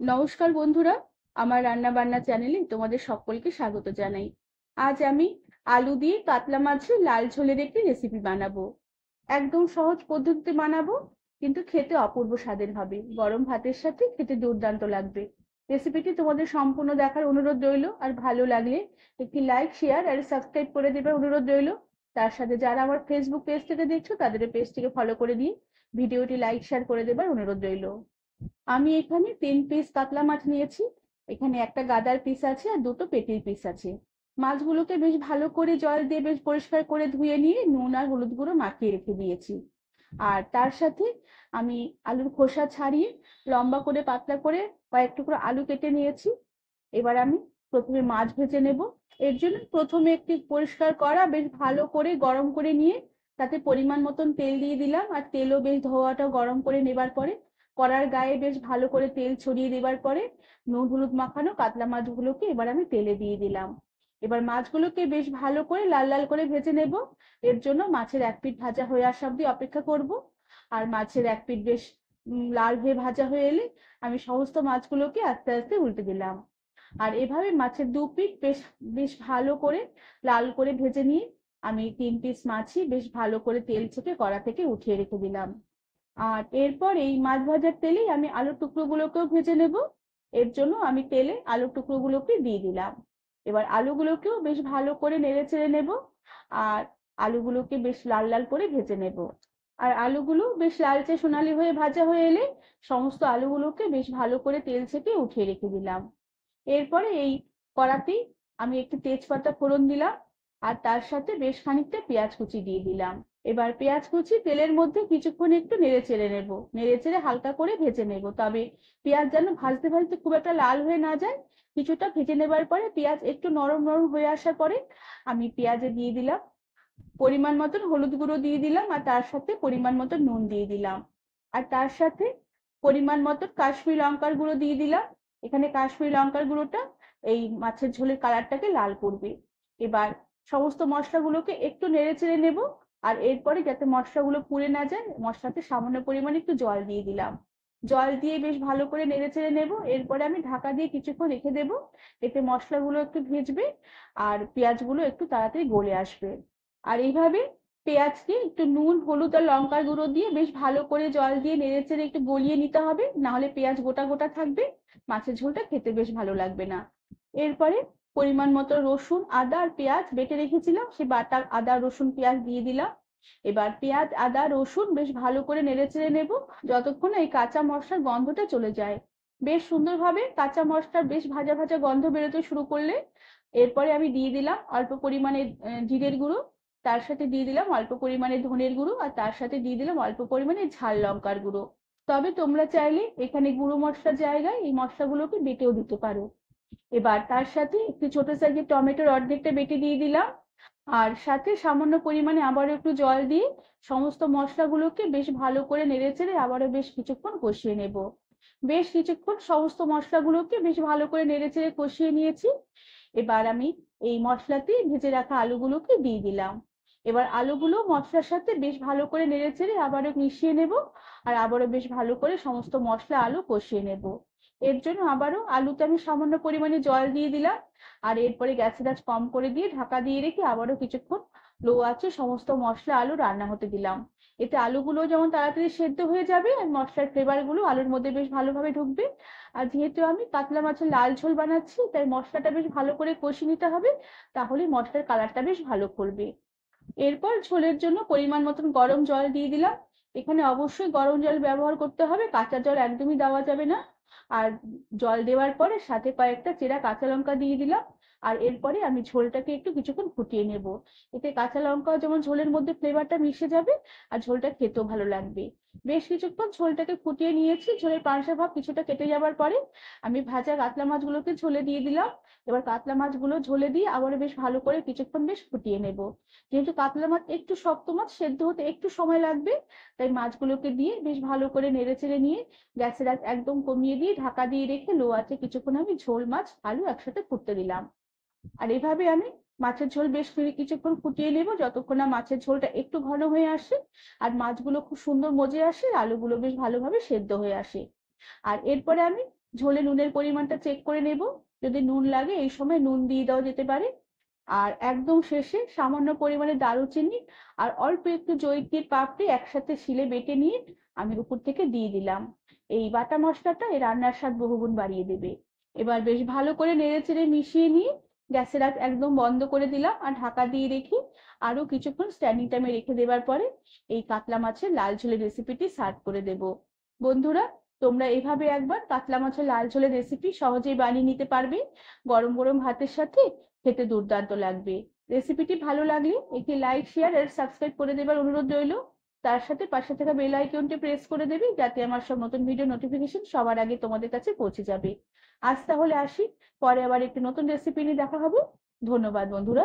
নমস্কার বন্ধুরা, আমার রান্না বান্না চ্যানেলে তোমাদের সকলকে স্বাগত জানাই। আজ আমি আলু দিয়ে কাতলা মাছের লাল ঝোলের একটি রেসিপি বানাবো। একদম সহজ পদ্ধতিতে বানাবো, কিন্তু খেতে অপূর্ব স্বাদের হবে। গরম ভাতের সাথে খেতে দুর্দান্ত লাগবে। রেসিপিটি তোমাদের সম্পূর্ণ দেখার অনুরোধ রইল, আর ভালো লাগলে একটি লাইক, শেয়ার আর সাবস্ক্রাইব করে দেবার অনুরোধ রইল। তার সাথে যারা আমার ফেসবুক পেজ থেকে দেখছো তাদের পেজটিকে ফলো করে দিয়ে ভিডিওটি লাইক শেয়ার করে দেবার অনুরোধ রইল। আমি এখানে 3 পিস কাতলা মাছ নিয়েছি। এখানে একটা গাদার পিস আছে আর দুটো পেটির পিস আছে। মাছগুলোকে বেশ ভালো করে জল দিয়ে বেশ পরিষ্কার করে ধুয়ে নিয়ে নুন আর হলুদ গুঁড়ো মাখিয়ে রেখে দিয়েছি। আর তার সাথে আমি আলুর খোসা ছাড়িয়ে লম্বা করে পাতলা করে কয়েক টুকরো আলু কেটে নিয়েছি। এবার আমি প্রথমে মাছ ভেজে নেব। এর জন্য প্রথমে একটি পরিষ্কার কড়া বেশ ভালো করে গরম করে নিয়ে তাতে পরিমাণ মতন তেল দিয়ে দিলাম, আর তেলও বেশ ধোয়াটা গরম করে নেবার পরে কড়ার গায়ে বেশ ভালো করে তেল ছড়িয়ে দেবার পরে নুন হলুদ মাখানো কাতলা মাছগুলোকে এবার আমি তেলে দিয়ে দিলাম। এবার মাছগুলোকে বেশ ভালো করে লাল লাল করে ভেজে নেব। এর জন্য মাছের এক পিঠ ভাজা হয়ে আসা অব্দি অপেক্ষা করব। আর মাছের এক পিঠ বেশ লাল হয়ে ভাজা হয়ে এলে আমি সমস্ত মাছগুলোকে আস্তে আস্তে উল্টে দিলাম। আর এভাবে মাছের দু পিঠ বেশ বেশ ভালো করে লাল করে ভেজে নিয়ে আমি 3 পিস মাছই বেশ ভালো করে তেল ছেঁকে কড়া থেকে উঠিয়ে রেখে দিলাম। আর এরপর এই মাছ ভাজার তেলেই আমি আলুর টুকরোগুলোকেও ভেজে নেব। এর জন্য আমি তেলে আলুর টুকরোগুলোকে দিয়ে দিলাম। এবার আলুগুলোকেও বেশ ভালো করে নেড়ে চেড়ে নেব। আর আলুগুলোকে বেশ লাল লাল করে ভেজে নেব। আর আলুগুলো বেশ লালচে সোনালি হয়ে ভাজা হয়ে এলে সমস্ত আলুগুলোকে বেশ ভালো করে তেল ছেঁকে উঠিয়ে রেখে দিলাম। এরপরে এই কড়াতেই আমি একটু তেজপাতা ফোড়ন দিলাম, আর তার সাথে বেশ খানিকটা পেঁয়াজ কুচি দিয়ে দিলাম। এবার পেঁয়াজ কুচি তেলের মধ্যে কিছুক্ষণ একটু নেড়ে চেড়ে নেব, নেড়ে চেড়ে হালকা করে ভেজে নেব। তবে পেঁয়াজ যেন ভাজতে ভাজতে খুব একটা লাল হয়ে না যায়। কিছুটা ভেজে নেবার পরে পেঁয়াজ একটু নরম নরম হয়ে আসার পরে আমি পেঁয়াজে দিয়ে দিলাম পরিমাণ মতন হলুদ গুঁড়ো দিয়ে দিলাম, আর তার সাথে পরিমাণ মতন নুন দিয়ে দিলাম। আর তার সাথে পরিমাণ মতন কাশ্মীরি লঙ্কার গুঁড়ো দিয়ে দিলাম। এখানে কাশ্মীরি লঙ্কার গুঁড়োটা এই মাছের ঝোলের কালারটাকে লাল করবে। এবার সমস্ত মশলাগুলোকে একটু নেড়ে চেড়ে নেব। আর এরপরে যাতে মশলাগুলো পুড়ে না যায়, মশলাতে সামান্য পরিমাণে একটু জল দিয়ে দিলাম। জল দিয়ে বেশ ভালো করে নেড়ে চেড়ে নেব। এরপরে আমি ঢাকা দিয়ে কিছুক্ষণ রেখে দেবো। এতে মশলাগুলো একটু ভিজবে আর পেঁয়াজগুলো একটু তাড়াতাড়ি গলে আসবে। আর এইভাবে পেঁয়াজকে একটু নুন হলুদ আর লঙ্কার গুঁড়ো দিয়ে বেশ ভালো করে জল দিয়ে নেড়েচেড়ে একটু গলিয়ে নিতে হবে, না হলে পেঁয়াজ গোটা গোটা থাকবে, মাছের ঝোলটা খেতে বেশ ভালো লাগবে না। এরপরে পরিমাণ মতো রসুন আদা আর পেঁয়াজ বেটে রেখেছিলাম, সেই বাটা আদা রসুন পেঁয়াজ দিয়ে দিলাম। এবার পেঁয়াজ আদা রসুন বেশ ভালো করে নেড়েচেড়ে নেব, যতক্ষণ না এই কাঁচা মশলার গন্ধটা চলে যায়। বেশ সুন্দরভাবে কাঁচা মশলার বেশ ভাজা ভাজা গন্ধ বেরোতে শুরু করলে এরপরে আমি দিয়ে দিলাম অল্প পরিমাণে জিরের গুঁড়ো। তার সাথে দিয়ে দিলাম অল্প পরিমাণে ধনের গুঁড়ো, আর তার সাথে দিয়ে দিলাম অল্প পরিমাণে ঝাল লঙ্কার গুঁড়ো। তবে তোমরা চাইলে এখানে গুঁড়ো মশলার জায়গায় এই মশলাগুলোকে বেটেও দিতে পারো। এবার তার সাথে একটু ছোট সাইজের টমেটোর অর্ধেকটা বেটে দিয়ে দিলাম। আর সাথে সামান্য পরিমাণে আবারও একটু জল দিয়ে সমস্ত মশলাগুলোকে বেশ ভালো করে নেড়েচেড়ে আবারও বেশ কিছুক্ষণ কষিয়ে নেব। বেশ কিছুক্ষণ সমস্ত মশলাগুলোকে বেশ ভালো করে নেড়েচেড়ে কষিয়ে নিয়েছি। এবার আমি এই মশলাতে ভেজে রাখা আলুগুলোকে দিয়ে দিলাম। এবার আলুগুলো মশলার সাথে বেশ ভালো করে নেড়েচেড়ে আবারও মিশিয়ে নেব। আর আবারও বেশ ভালো করে সমস্ত মশলা আলু কষিয়ে নেব। এর জন্য আবারও আলুতে আমি সামান্য পরিমাণে জল দিয়ে দিলাম। আর এরপরে গ্যাসের আঁচ কম করে দিয়ে ঢাকা দিয়ে রেখে আবারও কিছুক্ষণ লো আঁচে সমস্ত মশলা আলু রান্না হতে দিলাম। এতে আলুগুলো যেমন তাড়াতাড়ি সেদ্ধ হয়ে যাবে আর মশলার ফ্লেভার গুলো আলুর মধ্যে বেশ ভালোভাবে ঢুকবে। আর যেহেতু আমি কাতলা মাছের লাল ঝোল বানাচ্ছি, তাই মশলাটা বেশ ভালো করে কষিয়ে নিতে হবে, তাহলে মশলার কালারটা বেশ ভালো করবে। এরপর ঝোলের জন্য পরিমাণ মতন গরম জল দিয়ে দিলাম। এখানে অবশ্যই গরম জল ব্যবহার করতে হবে, কাঁচা জল একদমই দেওয়া যাবে না। আর জল দেওয়ার পরে সাথে কয়েকটা চেরা কাঁচা লঙ্কা দিয়ে দিলাম। আর এরপরে আমি ঝোলটাকে একটু কিছুক্ষণ ফুটিয়ে নেব। এতে কাঁচা লঙ্কাও যেমন ঝোলের মধ্যে ফ্লেভারটা মিশে যাবে, আর ঝোলটা খেতেও ভালো লাগবে। বেশ কিছুক্ষণ ঝোলটাকে ফুটিয়ে নিয়েছি। ঝোলের পাঁচা ভাগ কিছুটা কেটে যাবার পরে আমি ভাজা কাতলা মাছগুলোকে ঝোলে দিয়ে দিলাম। এবার কাতলা মাছগুলো ঝোলে দিয়ে আবার বেশ ভালো করে কিছুক্ষণ বেশ ফুটিয়ে নেব। যেহেতু কাতলা মাছ একটু শক্ত মাছ, সেদ্ধ হতে একটু সময় লাগবে, তাই মাছগুলোকে দিয়ে বেশ ভালো করে নেড়েচেড়ে নিয়ে গ্যাসের আঁচ একদম কমিয়ে দিয়ে ঢাকা দিয়ে রেখে লো আঁচে কিছুক্ষণ আমি ঝোল মাছ আলু একসাথে ফুটতে দিলাম। আর এভাবে আমি মাছের ঝোল বেশ কিছুক্ষণ ফুটিয়ে নেব, যতক্ষণ না মাছের ঝোলটা একটু ঘন হয়ে আসে আর মাছগুলো খুব সুন্দর মজে আসে, আলুগুলো বেশ ভালোভাবে সেদ্ধ হয়ে আসে। আর এরপরে আমি ঝোলে নুনের পরিমাণটা চেক করে নেব। যদি নুন লাগে এই সময় নুন দিয়ে দেওয়া যেতে পারে। আর একদম শেষে সামান্য পরিমাণে দারুচিনি আর অল্প একটু জয়িত্রীর পাপড়ি একসাথে শিলে বেটে নিয়ে আমি উপর থেকে দিয়ে দিলাম। এই বাটা মশলাটা এই রান্নার স্বাদ বহুগুণ বাড়িয়ে দেবে। এবার বেশ ভালো করে নেড়েচেড়ে মিশিয়ে নিয়ে গ্যাসের আঁচ একদম বন্ধ করে দিলাম আর ঢাকা দিয়ে রেখে আরো কিছুক্ষণ স্ট্যান্ডিং টাইমে রেখে দেওয়ার পরে এই কাতলা মাছের লাল ঝোলের রেসিপিটি সার্ভ করে দেব। বন্ধুরা, তোমরা এভাবে একবার কাতলা মাছের লাল ঝোলের রেসিপি সহজেই বানিয়ে নিতে পারবে। গরম গরম ভাতের সাথে খেতে দুর্দান্ত লাগবে। রেসিপিটি ভালো লাগলে একটি লাইক, শেয়ার আর সাবস্ক্রাইব করে দেবার অনুরোধ রইল। তার সাথে পাশে থাকা বেল আইকনটি প্রেস করে দেবে, যাতে আমার সব নতুন ভিডিও নোটিফিকেশন সবার আগে তোমাদের কাছে পৌঁছে যাবে। আজ তাহলে আসি, পরে আবার একটি নতুন রেসিপি নিয়ে দেখা হবে। ধন্যবাদ বন্ধুরা।